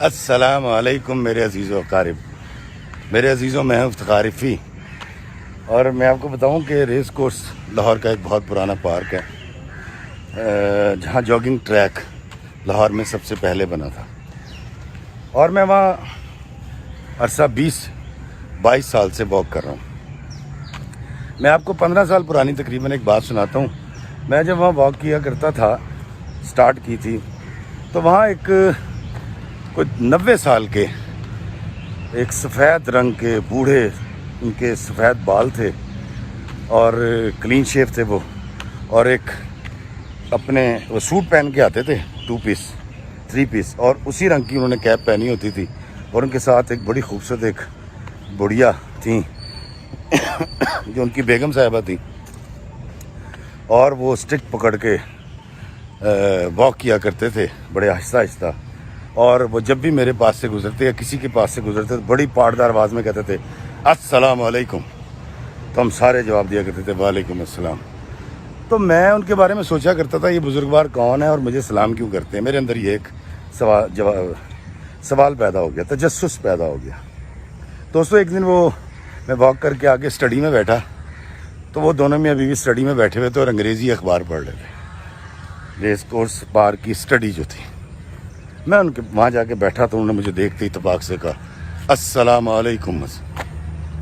السلام علیکم میرے عزیز و اقارب، میرے عزیزوں میں ہوں افتخار رفیع، اور میں آپ کو بتاؤں کہ ریس کورس لاہور کا ایک بہت پرانا پارک ہے جہاں جاگنگ ٹریک لاہور میں سب سے پہلے بنا تھا، اور میں وہاں عرصہ 22 سال سے واک کر رہا ہوں۔ میں آپ کو 15 سال پرانی تقریباً ایک بات سناتا ہوں۔ میں جب وہاں واک کیا کرتا تھا، سٹارٹ کی تھی، تو وہاں ایک کوئی 90 سال کے ایک سفید رنگ کے بوڑھے، ان کے سفید بال تھے اور کلین شیو تھے وہ، اور ایک اپنے وہ سوٹ پہن کے آتے تھے 2 پیس 3 پیس، اور اسی رنگ کی انہوں نے کیپ پہنی ہوتی تھی، اور ان کے ساتھ ایک بڑی خوبصورت ایک بڑھیا تھیں جو ان کی بیگم صاحبہ تھیں، اور وہ اسٹک پکڑ کے واک کیا کرتے تھے بڑے آہستہ آہستہ، اور وہ جب بھی میرے پاس سے گزرتے یا کسی کے پاس سے گزرتے تو بڑی پاٹدار آواز میں کہتے تھے السلام علیکم، تو ہم سارے جواب دیا کرتے تھے وعلیکم السلام۔ تو میں ان کے بارے میں سوچا کرتا تھا یہ بزرگوار کون ہے اور مجھے سلام کیوں کرتے ہیں۔ میرے اندر یہ ایک سوال پیدا ہو گیا، تجسس پیدا ہو گیا۔ دوستو، ایک دن میں واک کر کے آگے اسٹڈی میں بیٹھا، تو وہ دونوں میاں بیوی اسٹڈی میں بیٹھے ہوئے تھے اور انگریزی اخبار پڑھ رہے تھے، ریس کورس پارک کی اسٹڈی جو تھی۔ میں ان کے وہاں جا کے بیٹھا تو انہوں نے مجھے دیکھتے ہی اتفاق سے کہا السلام علیکم۔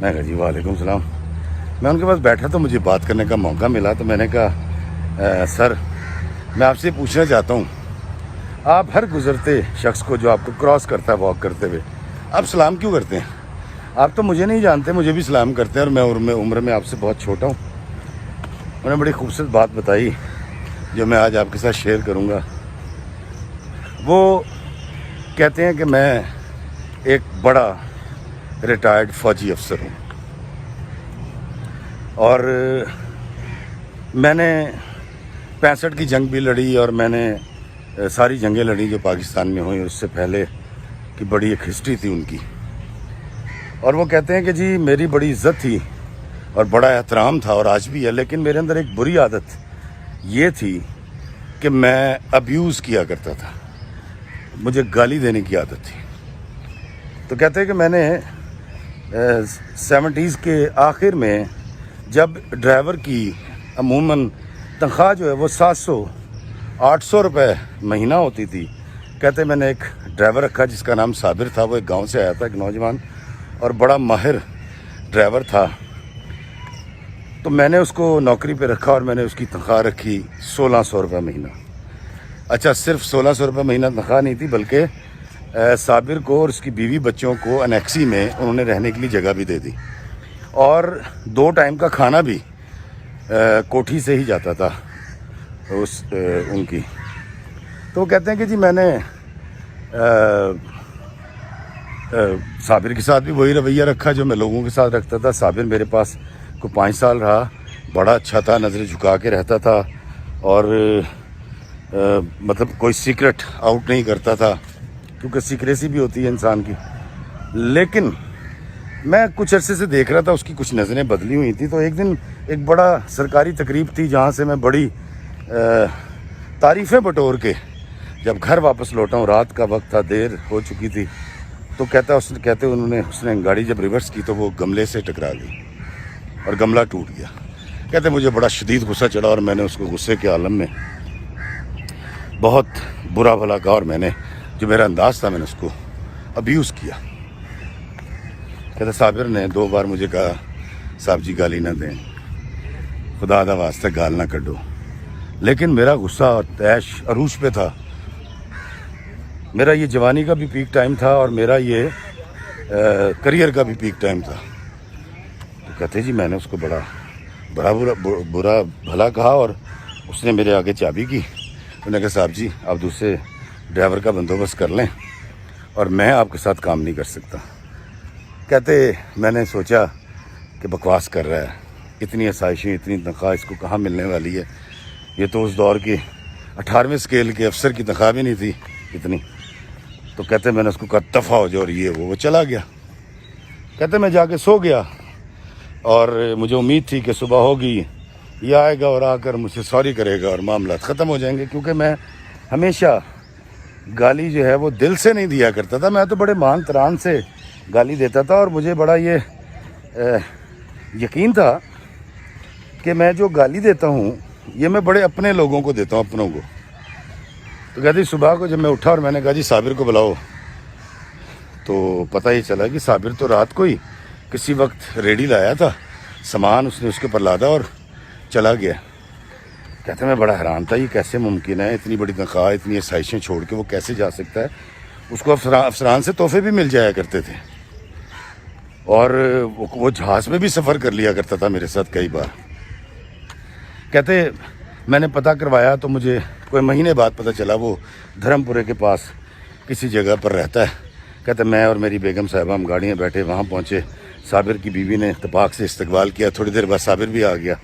میں کہا جی وعلیکم السلام۔ میں ان کے پاس بیٹھا تو مجھے بات کرنے کا موقع ملا، تو میں نے کہا سر، میں آپ سے پوچھنا چاہتا ہوں، آپ ہر گزرتے شخص کو جو آپ کو کراس کرتا ہے واک کرتے ہوئے، آپ سلام کیوں کرتے ہیں؟ آپ تو مجھے نہیں جانتے، مجھے بھی سلام کرتے ہیں، اور میں عمر میں آپ سے بہت چھوٹا ہوں۔ انہوں نے بڑی خوبصورت بات بتائی جو میں آج آپ کے ساتھ شیئر کروں گا۔ وہ کہتے ہیں کہ میں ایک بڑا ریٹائرڈ فوجی افسر ہوں، اور میں نے 65 کی جنگ بھی لڑی، اور میں نے ساری جنگیں لڑی جو پاکستان میں ہوئیں، اس سے پہلے کی بڑی ایک ہسٹری تھی ان کی۔ اور وہ کہتے ہیں کہ جی میری بڑی عزت تھی اور بڑا احترام تھا، اور آج بھی ہے، لیکن میرے اندر ایک بری عادت یہ تھی کہ میں ابیوز کیا کرتا تھا، مجھے گالی دینے کی عادت تھی۔ تو کہتے ہیں کہ میں نے 70s کے آخر میں جب ڈرائیور کی عموماً تنخواہ جو ہے وہ 700-800 روپے مہینہ ہوتی تھی، کہتے ہیں میں نے ایک ڈرائیور رکھا جس کا نام صابر تھا۔ وہ ایک گاؤں سے آیا تھا، ایک نوجوان اور بڑا ماہر ڈرائیور تھا۔ تو میں نے اس کو نوکری پہ رکھا اور میں نے اس کی تنخواہ رکھی 1600 روپے مہینہ۔ اچھا، صرف 1600 روپے مہینہ تنخواہ نہیں تھی، بلکہ صابر کو اور اس کی بیوی بچوں کو انیکسی میں انہوں نے رہنے کے لیے جگہ بھی دے دی، اور 2 ٹائم کا کھانا بھی کوٹھی سے ہی جاتا تھا ان کی۔ تو وہ کہتے ہیں کہ جی میں نے صابر کے ساتھ بھی وہی رویہ رکھا جو میں لوگوں کے ساتھ رکھتا تھا۔ صابر میرے پاس کو 5 سال رہا، بڑا اچھا تھا، نظر جھکا کے رہتا تھا، اور مطلب کوئی سیکرٹ آؤٹ نہیں کرتا تھا، کیونکہ سیکریسی بھی ہوتی ہے انسان کی۔ لیکن میں کچھ عرصے سے دیکھ رہا تھا اس کی کچھ نظریں بدلی ہوئی تھیں۔ تو ایک دن ایک بڑا سرکاری تقریب تھی جہاں سے میں بڑی تعریفیں بٹور کے جب گھر واپس لوٹا ہوں، رات کا وقت تھا، دیر ہو چکی تھی، تو اس نے گاڑی جب ریورس کی تو وہ گملے سے ٹکرا گئی اور گملہ ٹوٹ گیا۔ کہتے مجھے بڑا شدید غصہ چڑھا، اور میں نے اس کو غصے کے عالم میں بہت برا بھلا کہا، اور میں نے جو میرا انداز تھا میں نے اس کو ابیوز کیا۔ کہتے صابر نے 2 بار مجھے کہا صاحب جی گالی نہ دیں، خدا دا واسطہ گال نہ کڈو، لیکن میرا غصہ اور تیش عروج پہ تھا۔ میرا یہ جوانی کا بھی پیک ٹائم تھا، اور میرا یہ کریئر کا بھی پیک ٹائم تھا۔ تو کہتے جی میں نے اس کو برا بھلا کہا، اور اس نے میرے آگے چابی کی۔ انہوں نے کہا صاحب جی آپ دوسرے ڈرائیور کا بندوبست کر لیں، اور میں آپ کے ساتھ کام نہیں کر سکتا۔ کہتے میں نے سوچا کہ بکواس کر رہا ہے، اتنی آسائشیں، اتنی تنخواہ اس کو کہاں ملنے والی ہے، یہ تو اس دور کی 18ویں اسکیل کے افسر کی تنخواہ بھی نہیں تھی اتنی۔ تو کہتے میں نے اس کو کہا دفع ہو جاؤ، اور وہ چلا گیا۔ کہتے میں جا کے سو گیا، اور مجھے امید تھی کہ صبح ہوگی، یہ آئے گا اور آ کر مجھ سے سوری کرے گا اور معاملات ختم ہو جائیں گے، کیونکہ میں ہمیشہ گالی جو ہے وہ دل سے نہیں دیا کرتا تھا. میں تو بڑے مان تران سے گالی دیتا تھا اور مجھے بڑا یہ یقین تھا کہ میں جو گالی دیتا ہوں یہ میں بڑے اپنے لوگوں کو دیتا ہوں, اپنوں کو. تو کہتی صبح کو جب میں اٹھا اور میں نے کہا جی صابر کو بلاؤ, تو پتہ یہ چلا کہ صابر تو رات کو ہی کسی وقت ریڈی لایا تھا, سامان اس نے اس کے پر لادا اور چلا گیا. کہتے میں بڑا حیران تھا یہ کیسے ممکن ہے, اتنی بڑی تنخواہ اتنی آسائشیں چھوڑ کے وہ کیسے جا سکتا ہے. اس کو افسران سے تحفے بھی مل جایا کرتے تھے اور وہ جہاز میں بھی سفر کر لیا کرتا تھا میرے ساتھ کئی بار. کہتے میں نے پتہ کروایا تو مجھے کوئی مہینے بعد پتہ چلا وہ دھرم پورے کے پاس کسی جگہ پر رہتا ہے. کہتے میں اور میری بیگم صاحبہ ہم گاڑیاں بیٹھے وہاں پہنچے. صابر کی بیوی نے اتفاق سے استقبال کیا. تھوڑی دیر بعد صابر بھی آ گیا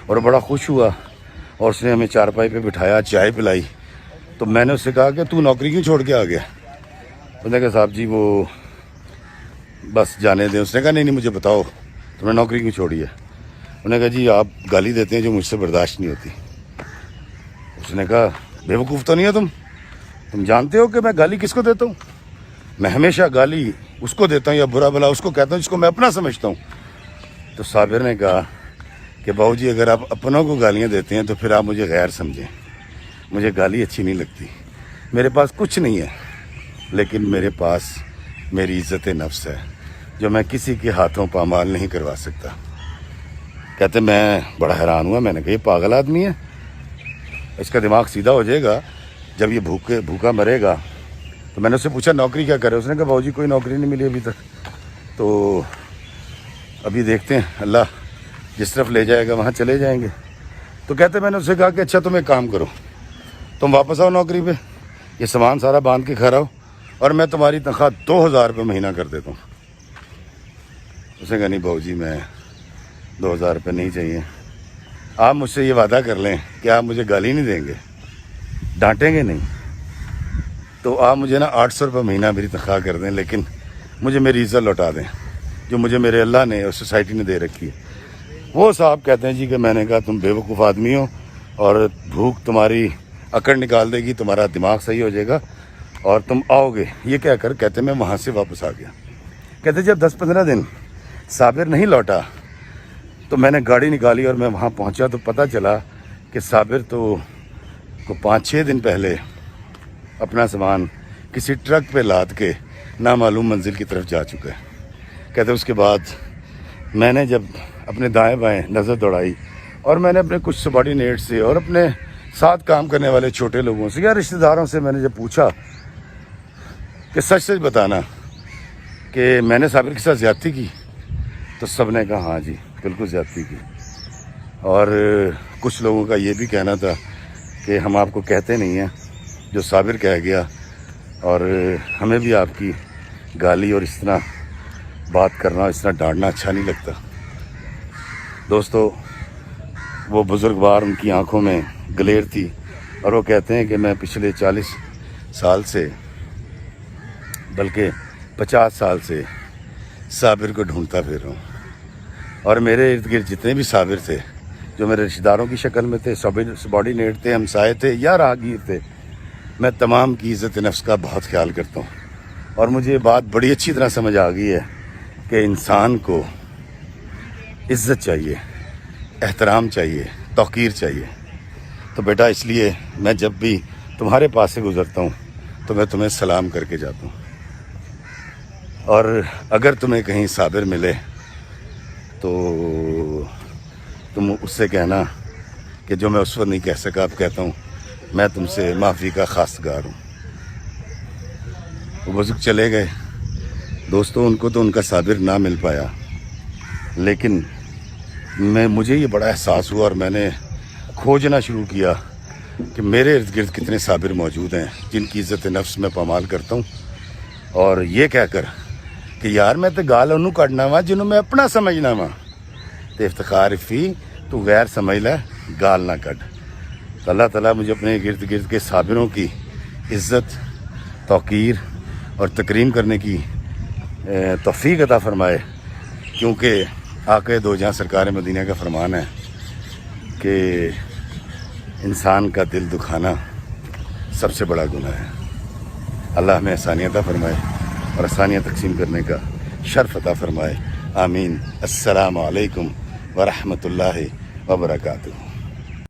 اور بڑا خوش ہوا اور اس نے ہمیں چارپائی پہ بٹھایا, چائے پلائی. تو میں نے اس سے کہا کہ تو نوکری کیوں چھوڑ کے آ گیا؟ اس نے کہا صاحب جی وہ بس جانے دیں. اس نے کہا نہیں مجھے بتاؤ تم نے نوکری کیوں چھوڑی ہے؟ انہوں نے کہا جی آپ گالی دیتے ہیں جو مجھ سے برداشت نہیں ہوتی. اس نے کہا بے وقوف تو نہیں ہو تم جانتے ہو کہ میں گالی کس کو دیتا ہوں؟ میں ہمیشہ گالی اس کو دیتا ہوں یا برا بلا اس کو کہتا ہوں جس کو میں اپنا سمجھتا ہوں. تو صابر نے کہا کہ باؤ جی اگر آپ اپنوں کو گالیاں دیتے ہیں تو پھر آپ مجھے غیر سمجھیں. مجھے گالی اچھی نہیں لگتی. میرے پاس کچھ نہیں ہے لیکن میرے پاس میری عزت نفس ہے جو میں کسی کے ہاتھوں پامال نہیں کروا سکتا. کہتے میں بڑا حیران ہوا. میں نے کہا یہ پاگل آدمی ہے, اس کا دماغ سیدھا ہو جائے گا جب یہ بھوکا مرے گا. تو میں نے اس سے پوچھا نوکری کیا کرے؟ اس نے کہا باؤ جی کوئی نوکری نہیں ملی ابھی تک, تو ابھی دیکھتے ہیں اللہ جس طرف لے جائے گا وہاں چلے جائیں گے. تو کہتے میں نے اس سے کہا کہ اچھا تم ایک کام کرو, تم واپس آؤ نوکری پہ, یہ سامان سارا باندھ کے کھا رہا ہو اور میں تمہاری تنخواہ 2000 روپے مہینہ کر دیتا ہوں. اس نے کہا نہیں باؤ جی میں 2000 روپے نہیں چاہیے. آپ مجھ سے یہ وعدہ کر لیں کہ آپ مجھے گالی نہیں دیں گے, ڈانٹیں گے نہیں, تو آپ مجھے نا 800 روپے مہینہ میری تنخواہ کر دیں لیکن مجھے میری عزت لوٹا دیں جو مجھے میرے اللہ نے اور سوسائٹی نے دے رکھی ہے. وہ صاحب کہتے ہیں جی کہ میں نے کہا تم بے وقوف آدمی ہو اور بھوک تمہاری اکڑ نکال دے گی, تمہارا دماغ صحیح ہو جائے گا اور تم آؤ گے. یہ کہہ کر کہتے میں وہاں سے واپس آ گیا. کہتے جب 10-15 دن صابر نہیں لوٹا تو میں نے گاڑی نکالی اور میں وہاں پہنچا تو پتہ چلا کہ صابر تو 5-6 دن پہلے اپنا سامان کسی ٹرک پہ لاد کے نامعلوم منزل کی طرف جا چکا ہے. کہتے اس کے بعد میں نے جب اپنے دائیں بائیں نظر دوڑائی اور میں نے اپنے کچھ سبارڈینیٹ سے اور اپنے ساتھ کام کرنے والے چھوٹے لوگوں سے یا رشتہ داروں سے میں نے جب پوچھا کہ سچ سچ بتانا کہ میں نے صابر کے ساتھ زیادتی کی, تو سب نے کہا ہاں جی بالکل زیادتی کی. اور کچھ لوگوں کا یہ بھی کہنا تھا کہ ہم آپ کو کہتے نہیں ہیں جو صابر کہہ گیا, اور ہمیں بھی آپ کی گالی اور اس طرح بات کرنا اس طرح ڈانٹنا اچھا نہیں لگتا. دوستو وہ بزرگوار ان کی آنکھوں میں گلیر تھی اور وہ کہتے ہیں کہ میں پچھلے 40 سال سے بلکہ 50 سال سے صابر کو ڈھونڈتا پھر رہا ہوں, اور میرے ارد گرد جتنے بھی صابر تھے جو میرے رشتہ داروں کی شکل میں تھے, سبارڈینیٹ تھے, ہمسائے تھے یا راہگیر تھے, میں تمام کی عزت نفس کا بہت خیال کرتا ہوں. اور مجھے یہ بات بڑی اچھی طرح سمجھ آ گئی ہے کہ انسان کو عزت چاہیے, احترام چاہیے, توقیر چاہیے. تو بیٹا اس لیے میں جب بھی تمہارے پاس سے گزرتا ہوں تو میں تمہیں سلام کر کے جاتا ہوں, اور اگر تمہیں کہیں صابر ملے تو تم اس سے کہنا کہ جو میں اس وقت نہیں کہہ سکا اب کہتا ہوں, میں تم سے معافی کا خواستگار ہوں. وہ بزرگ چلے گئے دوستوں, ان کو تو ان کا صابر نہ مل پایا, لیکن مجھے یہ بڑا احساس ہوا اور میں نے کھوجنا شروع کیا کہ میرے ارد گرد کتنے صابر موجود ہیں جن کی عزت نفس میں پامال کرتا ہوں, اور یہ کہہ کر کہ یار میں تو گال انہوں کٹنا وا جنہوں میں اپنا سمجھنا وا, تو افتخار فی تو غیر سمجھ لے گال نہ کٹ. تو اللہ تعالیٰ مجھے اپنے گرد گرد کے صابروں کی عزت, توقیر اور تکریم کرنے کی توفیق عطا فرمائے, کیونکہ آقا دو جہاں سرکار مدینہ کا فرمان ہے کہ انسان کا دل دکھانا سب سے بڑا گناہ ہے. اللہ ہمیں آسانیاں عطا فرمائے اور آسانیاں تقسیم کرنے کا شرف عطا فرمائے. آمین. السلام علیکم ورحمۃ اللہ وبرکاتہ.